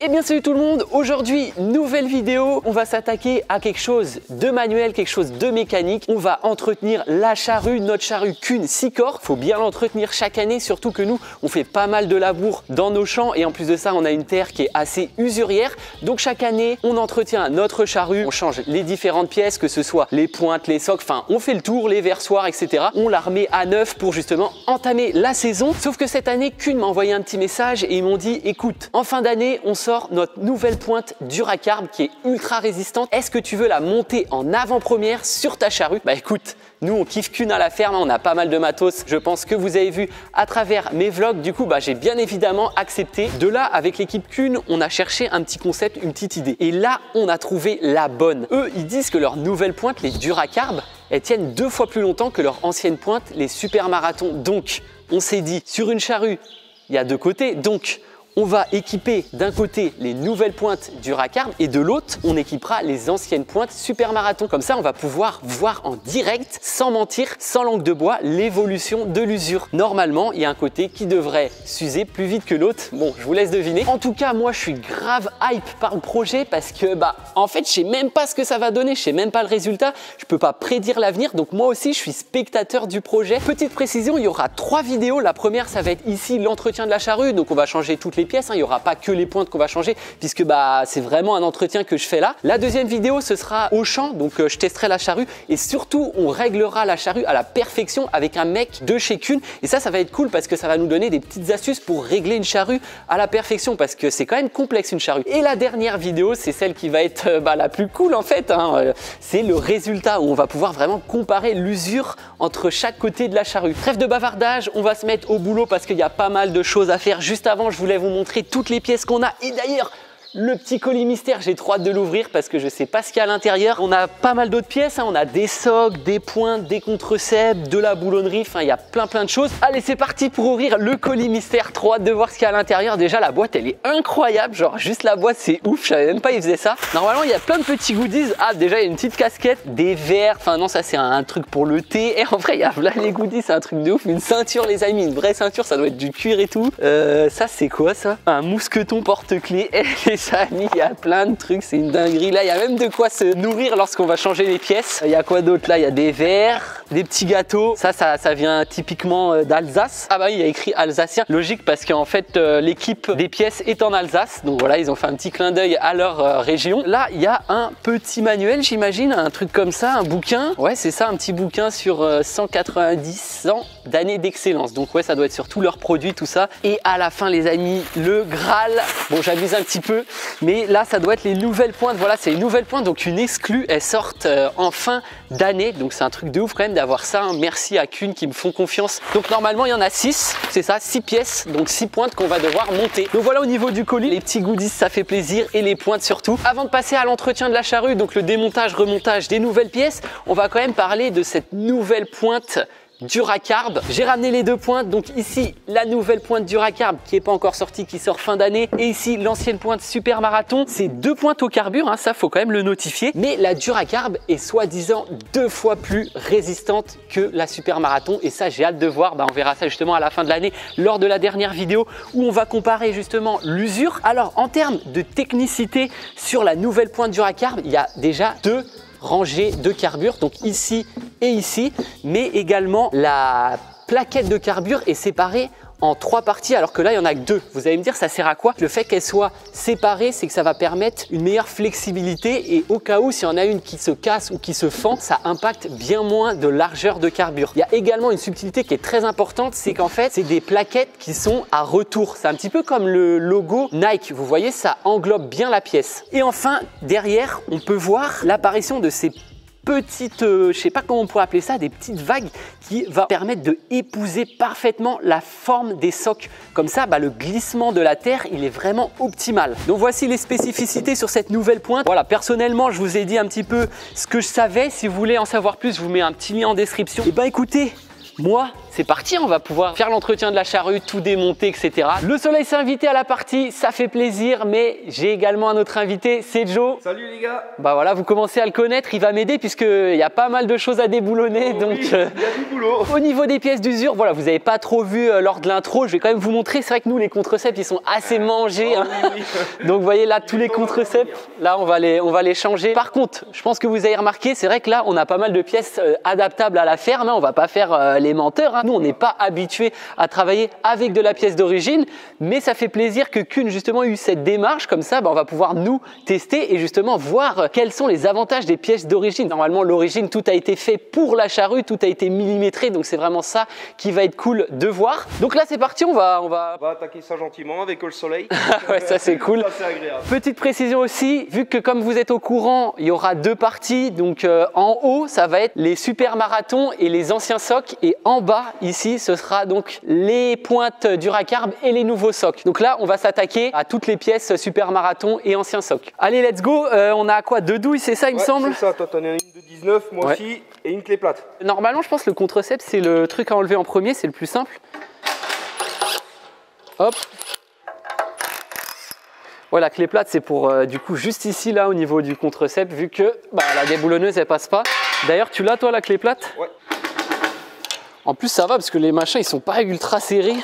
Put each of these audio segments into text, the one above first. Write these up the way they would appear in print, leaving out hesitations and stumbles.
Eh bien salut tout le monde, aujourd'hui nouvelle vidéo, on va s'attaquer à quelque chose de manuel, quelque chose de mécanique. On va entretenir la charrue, notre charrue Kuhn 6 corps. Faut bien l'entretenir chaque année, surtout que nous on fait pas mal de labour dans nos champs et en plus de ça on a une terre qui est assez usurière. Donc chaque année on entretient notre charrue, on change les différentes pièces, que ce soit les pointes, les socs, enfin on fait le tour, les versoirs, etc. On la remet à neuf pour justement entamer la saison. Sauf que cette année Kuhn m'a envoyé un petit message et ils m'ont dit écoute, en fin d'année on sort notre nouvelle pointe Duracarb qui est ultra résistante. Est-ce que tu veux la monter en avant-première sur ta charrue? Bah écoute, nous on kiffe Kuhn à la ferme, on a pas mal de matos, je pense que vous avez vu à travers mes vlogs. Du coup j'ai bien évidemment accepté. De là, avec l'équipe Kuhn, on a cherché un petit concept, une petite idée. Et là on a trouvé la bonne. Eux ils disent que leur nouvelle pointe, les Duracarb, elles tiennent 2 fois plus longtemps que leur ancienne pointe, les Super Marathon. Donc on s'est dit, sur une charrue il y a 2 côtés, donc on va équiper d'un côté les nouvelles pointes Duracarb et de l'autre, on équipera les anciennes pointes Super Marathon. Comme ça, on va pouvoir voir en direct, sans mentir, sans langue de bois, l'évolution de l'usure. Normalement, il y a un côté qui devrait s'user plus vite que l'autre. Bon, je vous laisse deviner. En tout cas, moi, je suis grave hype par le projet parce que, en fait, je sais même pas ce que ça va donner. Je sais même pas le résultat. Je peux pas prédire l'avenir. Donc, moi aussi, je suis spectateur du projet. Petite précision, il y aura 3 vidéos. La première, ça va être ici l'entretien de la charrue. Donc, on va changer toutes les pièces, il n'y aura pas que les pointes qu'on va changer puisque c'est vraiment un entretien que je fais là. La deuxième vidéo, ce sera au champ, donc je testerai la charrue et surtout on réglera la charrue à la perfection avec un mec de chez Kuhn et ça va être cool parce que ça va nous donner des petites astuces pour régler une charrue à la perfection parce que c'est quand même complexe une charrue. Et la dernière vidéo, c'est celle qui va être la plus cool en fait, c'est le résultat où on va pouvoir vraiment comparer l'usure entre chaque côté de la charrue. Trêve de bavardage, on va se mettre au boulot parce qu'il y a pas mal de choses à faire. Juste avant, je voulais vous montrer toutes les pièces qu'on a et d'ailleurs le petit colis mystère, j'ai trop hâte de l'ouvrir parce que je sais pas ce qu'il y a à l'intérieur. On a pas mal d'autres pièces, on a des socs, des pointes, des contre-ceps, de la boulonnerie, enfin il y a plein de choses. Allez, c'est parti pour ouvrir le colis mystère. Trop hâte de voir ce qu'il y a à l'intérieur. Déjà la boîte elle est incroyable, genre juste la boîte c'est ouf, je savais même pas ils faisaient ça. Normalement il y a plein de petits goodies. Ah déjà il y a une petite casquette, des verres, enfin non ça c'est un truc pour le thé. Et en vrai il y a là les goodies, c'est un truc de ouf. Une ceinture les amis, une vraie ceinture, ça doit être du cuir et tout. Ça c'est quoi ça? Un mousqueton porte-clés. Il y a plein de trucs, c'est une dinguerie. Là, il y a même de quoi se nourrir lorsqu'on va changer les pièces. Il y a quoi d'autre là? Il y a des verres, des petits gâteaux. Ça vient typiquement d'Alsace. Ah bah oui, il y a écrit alsacien. Logique parce qu'en fait, l'équipe des pièces est en Alsace. Donc voilà, ils ont fait un petit clin d'œil à leur région. Là, il y a un petit manuel, j'imagine, un truc comme ça, un bouquin. Ouais, c'est ça, un petit bouquin sur 190 ans d'années d'excellence. Donc ouais, ça doit être sur tous leurs produits, tout ça. Et à la fin, les amis, le Graal. Bon, j'abuse un petit peu. Mais là, ça doit être les nouvelles pointes. Voilà, c'est les nouvelles pointes. Donc, une exclue, elles sortent en fin d'année. Donc, c'est un truc de ouf quand même d'avoir ça. Merci à Kuhn qui me font confiance. Donc, normalement, il y en a 6. C'est ça, 6 pièces. Donc, 6 pointes qu'on va devoir monter. Donc, voilà au niveau du colis. Les petits goodies, ça fait plaisir. Et les pointes surtout. Avant de passer à l'entretien de la charrue, donc le démontage, remontage des nouvelles pièces, on va quand même parler de cette nouvelle pointe Duracarb. J'ai ramené les 2 pointes, donc ici la nouvelle pointe Duracarb qui n'est pas encore sortie, qui sort fin d'année, et ici l'ancienne pointe Super Marathon. C'est 2 pointes au carbure, ça faut quand même le notifier, mais la Duracarb est soi-disant 2 fois plus résistante que la Super Marathon et ça j'ai hâte de voir. On verra ça justement à la fin de l'année lors de la dernière vidéo où on va comparer justement l'usure. Alors en termes de technicité sur la nouvelle pointe Duracarb, il y a déjà 2 rangée de carbure, donc ici et ici, mais également la plaquette de carbure est séparée en 3 parties alors que là il y en a que 2. Vous allez me dire ça sert à quoi? Le fait qu'elle soit séparée, c'est que ça va permettre une meilleure flexibilité et au cas où s'il y en a une qui se casse ou qui se fend, ça impacte bien moins de largeur de carbure. Il y a également une subtilité qui est très importante, c'est qu'en fait c'est des plaquettes qui sont à retour. C'est un petit peu comme le logo Nike, vous voyez, ça englobe bien la pièce. Et enfin derrière on peut voir l'apparition de ces petites, je sais pas comment on pourrait appeler ça, des petites vagues qui va permettre de épouser parfaitement la forme des socs. Comme ça, le glissement de la terre, il est vraiment optimal. Donc voici les spécificités sur cette nouvelle pointe. Voilà, personnellement, je vous ai dit un petit peu ce que je savais. Si vous voulez en savoir plus, je vous mets un petit lien en description. Et écoutez, moi, c'est parti, on va pouvoir faire l'entretien de la charrue, tout démonter, etc. Le Soleil s'est invité à la partie, ça fait plaisir, mais j'ai également un autre invité, c'est Joe. Salut les gars. Bah voilà, vous commencez à le connaître, il va m'aider puisqu'il y a pas mal de choses à déboulonner. Oh, donc, oui, il y a du boulot. Au niveau des pièces d'usure, voilà, vous n'avez pas trop vu lors de l'intro, je vais quand même vous montrer. C'est vrai que nous, les contrecepts, ils sont assez mangés. Oh, hein. oui, oui. Donc vous voyez là, tous les contrecepts, là, on va les changer. Par contre, je pense que vous avez remarqué, c'est vrai que là, on a pas mal de pièces adaptables à la ferme. Hein. On va pas faire les menteurs. Hein. Nous, on n'est pas habitués à travailler avec de la pièce d'origine, mais ça fait plaisir que Kuhn, justement, ait eu cette démarche. Comme ça, bah, on va pouvoir nous tester et justement voir quels sont les avantages des pièces d'origine. Normalement, l'origine, tout a été fait pour la charrue, tout a été millimétré, donc c'est vraiment ça qui va être cool de voir. Donc là, c'est parti, on va attaquer ça gentiment avec le soleil. ouais, ça c'est cool. Ça, c'est agréable. Petite précision aussi, vu que comme vous êtes au courant, il y aura deux parties. Donc en haut, ça va être les super marathons et les anciens socs. Et en bas, ici, ce sera donc les pointes Duracarb et les nouveaux socs. Donc là, on va s'attaquer à toutes les pièces super marathon et anciens socs. Allez, let's go. On a quoi? Deux douilles, c'est ça, il me semble? C'est ça, toi t'en as une de 19, moi aussi, et une clé plate. Normalement, je pense que le contrecepts, c'est le truc à enlever en premier, c'est le plus simple. Hop. Ouais, la clé plate, c'est pour du coup juste ici, là, au niveau du contrecepts, vu que bah, la déboulonneuse, elle passe pas. D'ailleurs, tu l'as, toi, la clé plate? Ouais. En plus, ça va parce que les machins, ils sont pas ultra serrés.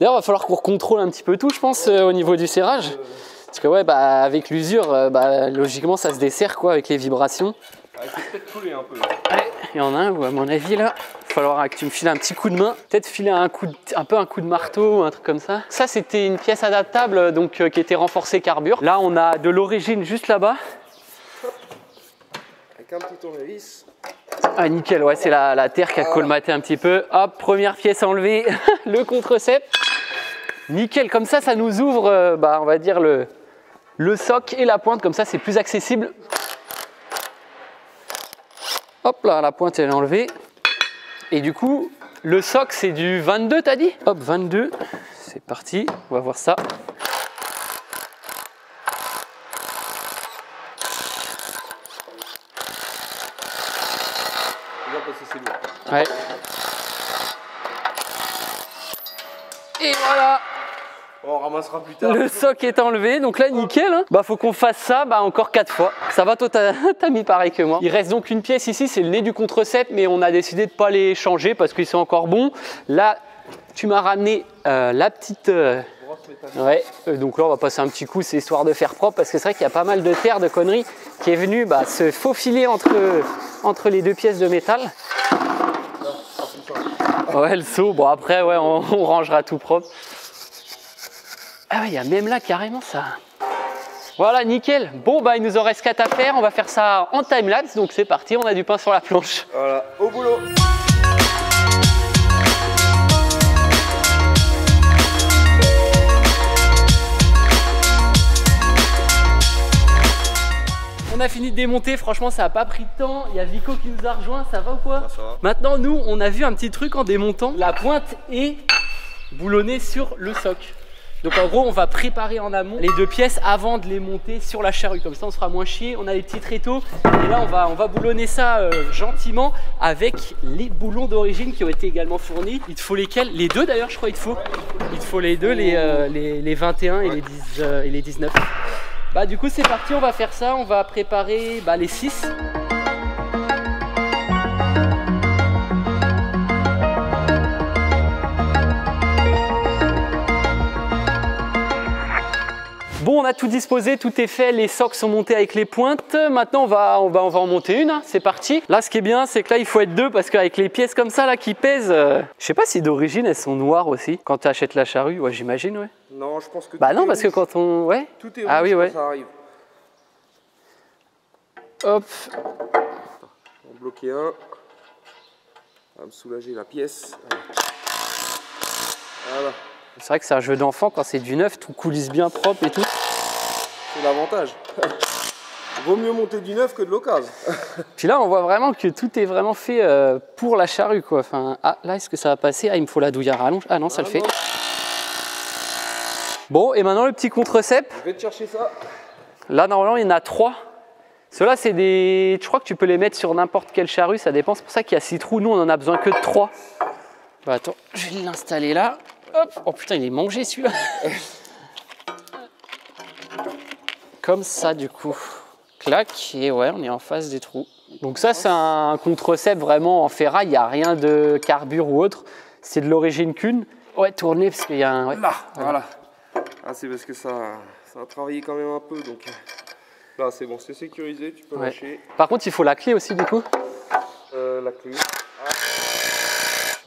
D'ailleurs, il va falloir qu'on contrôle un petit peu tout, je pense, au niveau du serrage. Parce que, ouais, bah, avec l'usure, bah, logiquement, ça se desserre, quoi, avec les vibrations. Il faut peut-être couler un peu. Ouais, il y en a un où, à mon avis, là, il va falloir que tu me files un petit coup de main. Peut-être filer un peu un coup de marteau ou un truc comme ça. Ça, c'était une pièce adaptable, donc qui était renforcée carbure. Là, on a de l'origine juste là-bas. Avec un petit tournevis. Ah, nickel, ouais, c'est la terre qui a colmaté un petit peu. Hop, première pièce enlevée, le contrecepts. Nickel, comme ça nous ouvre, bah, on va dire, le soc et la pointe. Comme ça, c'est plus accessible. Hop là, la pointe elle est enlevée. Et du coup, le soc c'est du 22, t'as dit? Hop, 22. C'est parti, on va voir ça. Ouais. Et voilà. On ramassera plus tard. Le soc est enlevé, donc là nickel. Hein. Bah faut qu'on fasse ça encore 4 fois. Ça va, toi t'as mis pareil que moi. Il reste donc une pièce ici, c'est le nez du contrecepts, mais on a décidé de pas les changer parce qu'ils sont encore bons. Là, tu m'as ramené la petite. Ouais, donc là on va passer un petit coup, c'est histoire de faire propre parce que c'est vrai qu'il y a pas mal de terre, de conneries qui est venue se faufiler entre les deux pièces de métal. Ouais, le seau, bon après ouais, on rangera tout propre. Ah ouais, il y a même là carrément ça. Voilà, nickel. Bon, bah il nous en reste 4 à faire. On va faire ça en timelapse. Donc c'est parti, on a du pain sur la planche. Voilà, au boulot. On a fini de démonter, franchement ça n'a pas pris de temps. Il y a Vico qui nous a rejoint, ça va ou quoi? Ça va. Maintenant, nous, on a vu un petit truc en démontant. La pointe est boulonnée sur le soc. Donc en gros, on va préparer en amont les deux pièces avant de les monter sur la charrue. Comme ça, on se fera moins chier. On a les petits tréteaux. Et là, on va boulonner ça gentiment avec les boulons d'origine qui ont été également fournis. Il te faut lesquels? Les deux d'ailleurs, je crois il te faut. Il te faut les deux, les 21 et, et les 19. Bah du coup, c'est parti. On va faire ça. On va préparer les 6. Bon, on a tout disposé, tout est fait, les socs sont montés avec les pointes. Maintenant, on va en monter une, hein. C'est parti. Là, ce qui est bien, c'est que là, il faut être deux parce qu'avec les pièces comme ça, là, qui pèsent, je sais pas si d'origine, elles sont noires aussi. Quand tu achètes la charrue, ouais, j'imagine, ouais. Non, je pense que bah non, parce que quand on... Ouais. Tout est rouge oui, ouais. quand ça arrive. Hop. On va bloquer un. On va me soulager la pièce. Voilà. C'est vrai que c'est un jeu d'enfant, quand c'est du neuf, tout coulisse bien propre et tout. C'est l'avantage. Vaut mieux monter du neuf que de l'occasion. Puis là, on voit vraiment que tout est vraiment fait pour la charrue, quoi. Enfin, ah, là, est-ce que ça va passer? Ah, il me faut la douille à rallonge. Ah non, ça le fait. Bon, et maintenant, le petit contrecepts. Je vais te chercher ça. Là, normalement, il y en a 3. Ceux-là, c'est des... Je crois que tu peux les mettre sur n'importe quelle charrue, ça dépend. C'est pour ça qu'il y a 6 trous. Nous, on en a besoin que de 3. Bah attends, je vais l'installer là. Hop. Oh putain, il est mangé celui-là. Comme ça du coup. Clac, et ouais, on est en face des trous. Donc ça, c'est un contre-cep vraiment en ferraille, il n'y a rien de carbure ou autre. C'est de l'origine Kuhn. Ouais, tourner parce qu'il y a un... Ouais. Là, voilà. Ah, c'est parce que ça a travaillé quand même un peu, donc là c'est bon, c'est sécurisé, tu peux lâcher. Par contre, il faut la clé aussi du coup. La clé.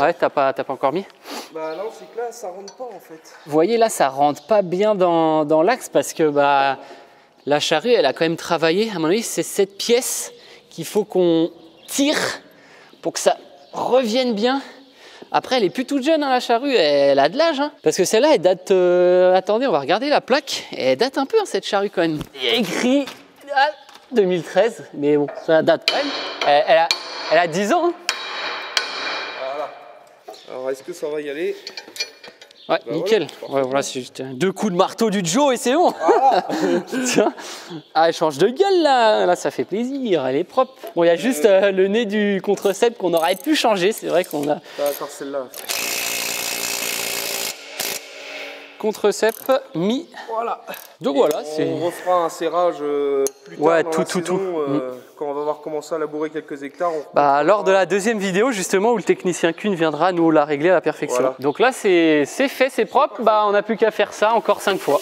Ouais, t'as pas encore mis? Bah non, c'est que là, ça rentre pas en fait. Vous voyez là, ça rentre pas bien dans l'axe parce que bah, la charrue, elle a quand même travaillé. À mon avis, c'est cette pièce qu'il faut qu'on tire pour que ça revienne bien. Après, elle est plus toute jeune, hein, la charrue, elle a de l'âge. Hein. Parce que celle-là, elle date... Attendez, on va regarder la plaque. Elle date un peu, hein, cette charrue, quand même. Il y a écrit 2013, mais bon, ça date quand même. Elle a 10 ans. Hein. Voilà. Alors, est-ce que ça va y aller? Ouais, bah nickel. Voilà, ouais, voilà, c'est juste 2 coups de marteau du Joe et c'est bon. Voilà. Tiens. Ah, elle change de gueule là. Là, ça fait plaisir. Elle est propre. Bon, il y a juste le nez du contre-cep qu'on aurait pu changer. C'est vrai qu'on a. D'accord, celle-là. Contre-cep mis. Voilà. Donc voilà, on refera un serrage plus tard ouais, dans tout. la saison, quand on va avoir commencé à labourer quelques hectares. Bah, lors de la deuxième vidéo justement où le technicien Kuhn viendra nous la régler à la perfection. Voilà. Donc là c'est fait, c'est propre, bah, on n'a plus qu'à faire ça encore 5 fois.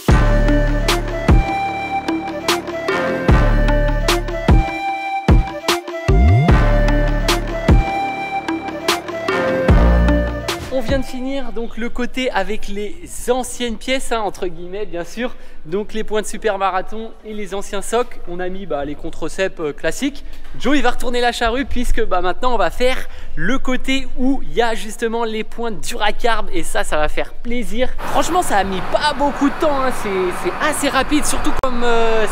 On vient de finir donc le côté avec les anciennes pièces, hein, entre guillemets bien sûr, donc les points de super marathon et les anciens socs. On a mis les contre-cep classiques. Joe il va retourner la charrue puisque maintenant on va faire le côté où il y a justement les points de Duracarb et ça va faire plaisir. Franchement ça a mis pas beaucoup de temps, hein. C'est assez rapide, surtout comme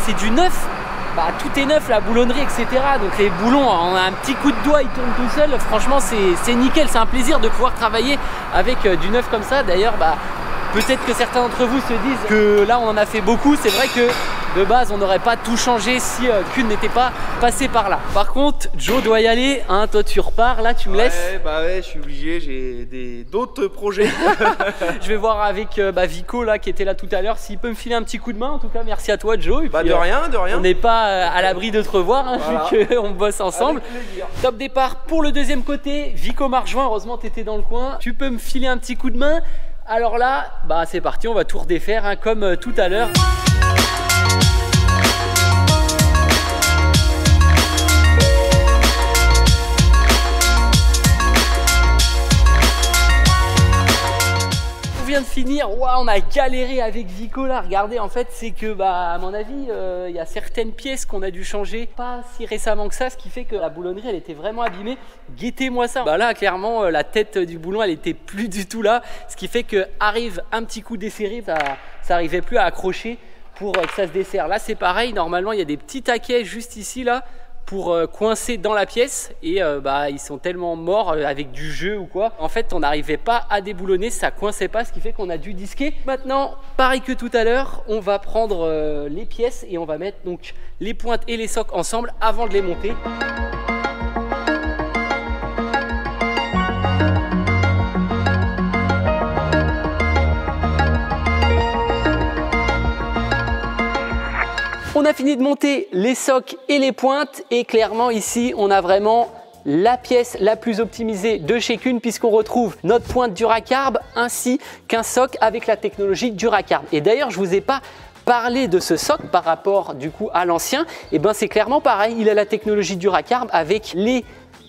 c'est du neuf. Bah, tout est neuf, la boulonnerie, etc. Donc les boulons, on a un petit coup de doigt, ils tournent tout seuls. Franchement, c'est nickel. C'est un plaisir de pouvoir travailler avec du neuf comme ça. D'ailleurs, peut-être que certains d'entre vous se disent que là, on en a fait beaucoup. C'est vrai que de base, on n'aurait pas tout changé si Kuhn n'était pas passé par là. Par contre, Joe doit y aller. Hein, toi, tu repars. Là, tu me laisses. Bah ouais, je suis obligé. J'ai d'autres projets. Je vais voir avec Vico là, qui était là tout à l'heure, s'il peut me filer un petit coup de main. En tout cas, merci à toi, Joe. Et puis, de rien, de rien. On n'est pas à l'abri de te revoir, hein, voilà. Vu qu'on bosse ensemble. Top départ pour le deuxième côté. Vico m'a rejoint. Heureusement, tu étais dans le coin. Tu peux me filer un petit coup de main. Alors là, c'est parti. On va tout redéfaire, hein, comme tout à l'heure. De finir, wow, on a galéré avec Vico là, regardez, en fait c'est que à mon avis il y a certaines pièces qu'on a dû changer pas si récemment que ça, ce qui fait que la boulonnerie elle était vraiment abîmée. Guettez-moi ça, là clairement la tête du boulon elle était plus du tout là, ce qui fait que arrive un petit coup desserré, ça arrivait plus à accrocher pour que ça se desserre. Là c'est pareil, normalement il y a des petits taquets juste ici là pour coincer dans la pièce et ils sont tellement morts avec du jeu ou quoi. En fait, on n'arrivait pas à déboulonner, ça coinçait pas, ce qui fait qu'on a dû disquer. Maintenant, pareil que tout à l'heure, on va prendre les pièces et on va mettre donc les pointes et les socs ensemble avant de les monter. On a fini de monter les socs et les pointes et clairement ici on a vraiment la pièce la plus optimisée de chez Kuhn puisqu'on retrouve notre pointe Duracarb ainsi qu'un soc avec la technologie Duracarb. Et d'ailleurs je vous ai pas parlé de ce soc par rapport du coup à l'ancien, et c'est clairement pareil, il a la technologie Duracarb avec les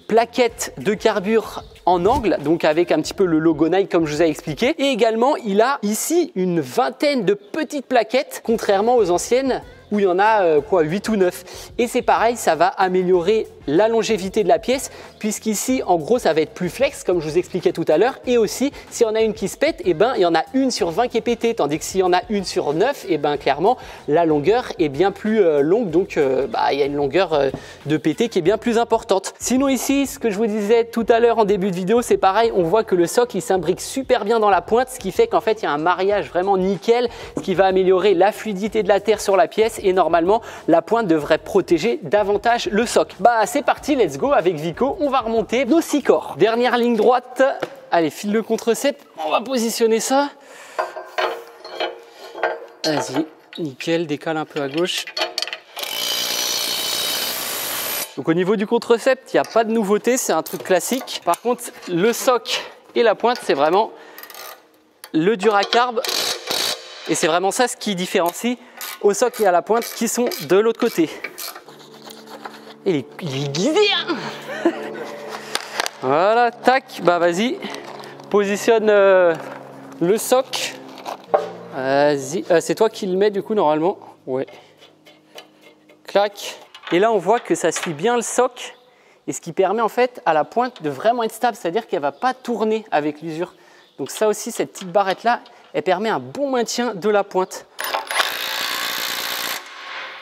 plaquettes de carbure en angle, donc avec un petit peu le logo Nike comme je vous ai expliqué. Et également il a ici une vingtaine de petites plaquettes contrairement aux anciennes où il y en a 8 ou 9. Et c'est pareil, ça va améliorer la longévité de la pièce puisqu'ici en gros ça va être plus flex comme je vous expliquais tout à l'heure. Et aussi si on a une qui se pète, il y en a une sur 20 qui est pétée, tandis que s'il y en a une sur 9, clairement la longueur est bien plus longue, donc il y a une longueur de pété qui est bien plus importante. Sinon ici, ce que je vous disais tout à l'heure en début de vidéo, c'est pareil, on voit que le socle il s'imbrique super bien dans la pointe, ce qui fait qu'en fait il y a un mariage vraiment nickel, ce qui va améliorer la fluidité de la terre sur la pièce et normalement la pointe devrait protéger davantage le socle. C'est parti, let's go avec Vico, on va remonter nos 6 corps. Dernière ligne droite, Allez, file le contre-cep, on va positionner ça. Vas-y, nickel, décale un peu à gauche. Donc au niveau du contre-cep, il n'y a pas de nouveauté, c'est un truc classique. Par contre, le soc et la pointe, c'est vraiment le Duracarb. Et c'est vraiment ça ce qui différencie au soc et à la pointe qui sont de l'autre côté. Et il est guidé, hein. Voilà, tac, bah vas-y, positionne le soc. Vas-y, c'est toi qui le mets du coup normalement. Ouais. Clac. Et là on voit que ça suit bien le soc. Et ce qui permet en fait à la pointe de vraiment être stable, c'est-à-dire qu'elle ne va pas tourner avec l'usure. Donc ça aussi, cette petite barrette là, elle permet un bon maintien de la pointe.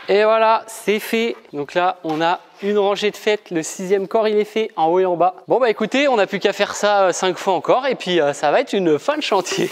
Et voilà, c'est fait. Donc là, on a une rangée de fait. Le 6e corps, il est fait en haut et en bas. Bon bah écoutez, on n'a plus qu'à faire ça 5 fois encore et puis ça va être une fin de chantier.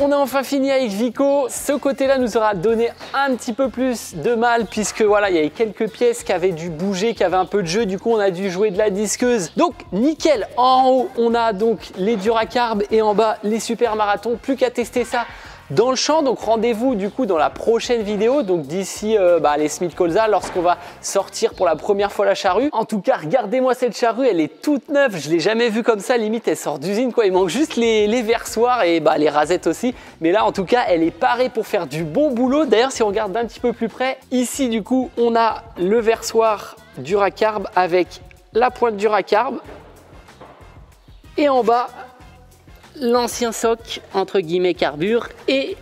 On a enfin fini avec Vico. Ce côté-là nous aura donné un petit peu plus de mal puisque voilà, il y avait quelques pièces qui avaient dû bouger, qui avaient un peu de jeu. Du coup, on a dû jouer de la disqueuse. Donc, nickel. En haut, on a donc les Duracarb et en bas, les Super Marathon. Plus qu'à tester ça dans le champ. Donc, rendez-vous du coup dans la prochaine vidéo. Donc, d'ici les Smith Colza, lorsqu'on va sortir pour la première fois la charrue. En tout cas, regardez-moi cette charrue. Elle est toute neuve. Je l'ai jamais vue comme ça. Limite, elle sort d'usine, quoi. Il manque juste les versoirs et les rasettes aussi. Mais là, en tout cas, elle est parée pour faire du bon boulot. D'ailleurs, si on regarde d'un petit peu plus près, ici, du coup, on a le versoir Duracarb avec la pointe Duracarb. Et en bas, l'ancien soc, entre guillemets, carbure. Et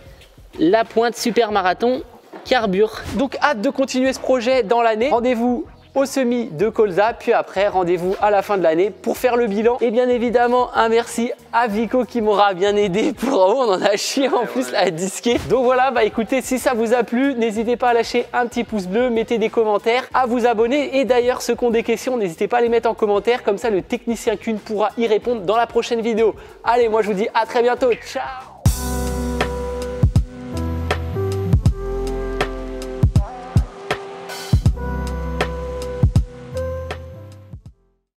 la pointe Super Marathon carbure. Donc, hâte de continuer ce projet dans l'année. Rendez-vous au semis de colza, puis après rendez-vous à la fin de l'année pour faire le bilan. Et bien évidemment un merci à Vico qui m'aura bien aidé pour en haut, on en a chié en plus à disquer. Donc voilà, bah écoutez, si ça vous a plu, n'hésitez pas à lâcher un petit pouce bleu, mettez des commentaires, à vous abonner et d'ailleurs ceux qui ont des questions, n'hésitez pas à les mettre en commentaire, comme ça le technicien Kuhn pourra y répondre dans la prochaine vidéo. Allez, moi je vous dis à très bientôt, ciao.